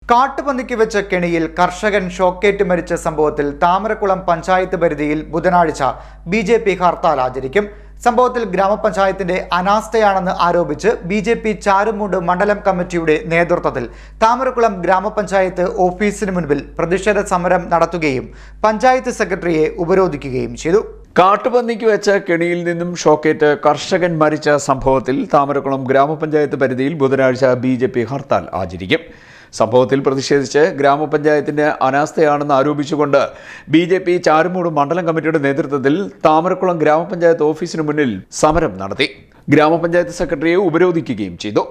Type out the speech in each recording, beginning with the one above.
കാട്ടുപന്നിക്ക് വെച്ച കെണിയിൽ കർഷകൻ ഷോക്കേറ്റ് മരിച്ച സംഭവത്തിൽ താമരക്കുളം പഞ്ചായത്ത് പരിധിയിൽ ബുധനാഴ്ച BJP ഹർത്താൽ ആചരിക്കും. സംഭവത്തിൽ ഗ്രാമപഞ്ചായത്തിന്റെ അനാസ്ഥയാണെന്ന് ആരോപിച്ച് BJP ചാരുമൂട് മണ്ഡലം കമ്മിറ്റിയുടെ നേതൃത്വത്തിൽ താമരക്കുളം ഗ്രാമപഞ്ചായത്ത് ഓഫീസിന് മുൻപിൽ പ്രതിഷേധ സമരം നടത്തുകയും പഞ്ചായത്ത് സെക്രട്ടറിയെ ഉപരോധിക്കുകയും ചെയ്തു. കാട്ടുപന്നിക്ക് വെച്ച കെണിയിൽ നിന്നും ഷോക്കേറ്റ് കർഷകൻ മരിച്ച സംഭവത്തിൽ താമരക്കുളം ഗ്രാമപഞ്ചായത്ത് പരിധിയിൽ ബുധനാഴ്ച BJP ഹർത്താൽ ആചരിക്കും. സംഭവത്തിൽ പ്രതിഷേധിച്ച് ഗ്രാമപഞ്ചായത്തിന്റെ അനാസ്ഥയാണെന്ന് ആരോപിച്ചുകൊണ്ട് BJP ചാരുമൂട് മണ്ഡലം കമ്മിറ്റിയുടെ നേതൃത്വത്തിൽ താമരക്കുളം ഗ്രാമപഞ്ചായത്ത് ഓഫീസിന് മുന്നിൽ സമരം നടത്തി. ഗ്രാമപഞ്ചായത്ത് സെക്രട്ടറിയെ ഉപരോധിക്കുകയും ചെയ്തു.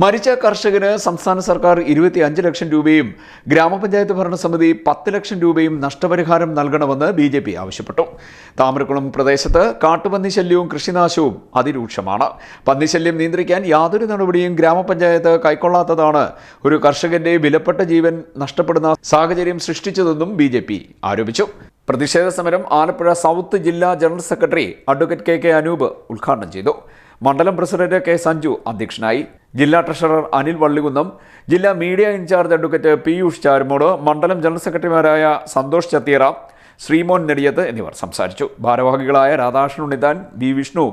മരിച്ച കർഷകന് സംസ്ഥാന സർക്കാർ 25 ലക്ഷം രൂപയും ഗ്രാമപഞ്ചായത്ത് ഭരണസമിതി 10 ലക്ഷം രൂപയും നഷ്ടപരിഹാരം നൽകണമെന്ന് BJP ആവശ്യപ്പെട്ടു. താമരക്കുളം പ്രദേശത്ത് കാട്ടുപന്നി ശല്യവും കൃഷിനാശവും അതിരൂക്ഷമാണ്. പന്നിശല്യം നിയന്ത്രിക്കാൻ യാതൊരു നടപടിയും ഗ്രാമപഞ്ചായത്ത് കൈക്കൊള്ളാത്തതാണ് ഒരു കർഷകന്റെ വിലപ്പെട്ട ജീവൻ നഷ്ടപ്പെടുന്ന സാഹചര്യം സൃഷ്ടിച്ചതെന്നും BJP ആരോപിച്ചു. പ്രതിഷേധ സമരം ആലപ്പുഴ സൗത്ത് ജില്ലാ general secretary advocate KK Anoop ഉദ്ഘാടനം ചെയ്തു. മണ്ഡലം പ്രസിഡന്റ് K സഞ്ജു അധ്യക്ഷനായി. ജില്ലാ ട്രഷറർ അനിൽ വള്ളികുന്നം, ജില്ലാ media in charge advocate Piyush Charumoodu, മണ്ഡലം ജനറൽ സെക്രട്ടറിമാരായ സന്തോഷ് ചത്തിയറ, ശ്രീമോൻ നെടിയത്ത് എന്നിവർ സംസാരിച്ചു. ഭാരവാഹികളായ രാധാകൃഷ്ണൻ ഉണ്ണിത്താൻ, B വിഷ്ണു,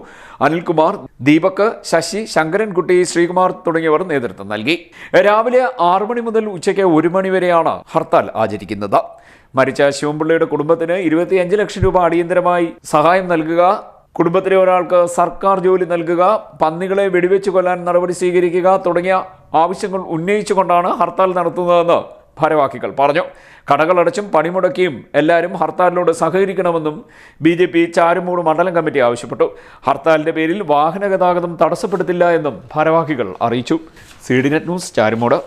അനിൽകുമാർ, ദീപക്, ശശി, ശങ്കരൻകുട്ടി, ശ്രീകുമാർ തുടങ്ങിയവർ നേതൃത്വം നൽകി. രാവിലെ 6 മണി മുതൽ ഉച്ചയ്ക്ക് 1 മണി വരെയാണ് ഹർത്താൽ ആചരിക്കുന്നത്. മരിച്ച ശിവൻപിള്ളയുടെ കുടുംബത്തിന് 25 ലക്ഷം രൂപ അടിയന്തരമായി സഹായം നൽകുക, കുടുംബത്തിലെ ഒരാൾക്ക് സർക്കാർ ജോലി നൽകുക, പന്നികളെ വെടിവെച്ച് കൊല്ലാൻ നടപടി സ്വീകരിക്കുക തുടങ്ങിയ ആവശ്യങ്ങൾ ഉന്നയിച്ചുകൊണ്ടാണ് ഹർത്താൽ നടത്തുന്നതെന്ന് ഭാരവാഹികൾ പറഞ്ഞു. കടകളടച്ചും പണിമുടക്കിയും എല്ലാവരും ഹർത്താലിനോട് സഹകരിക്കണമെന്നും BJP ചാരുമൂട് മണ്ഡലം കമ്മിറ്റി ആവശ്യപ്പെട്ടു. ഹർത്താലിന്റെ പേരിൽ വാഹന ഗതാഗതം തടസ്സപ്പെടുത്തില്ല എന്നും ഭാരവാഹികൾ അറിയിച്ചു. CDNet news, Charummood.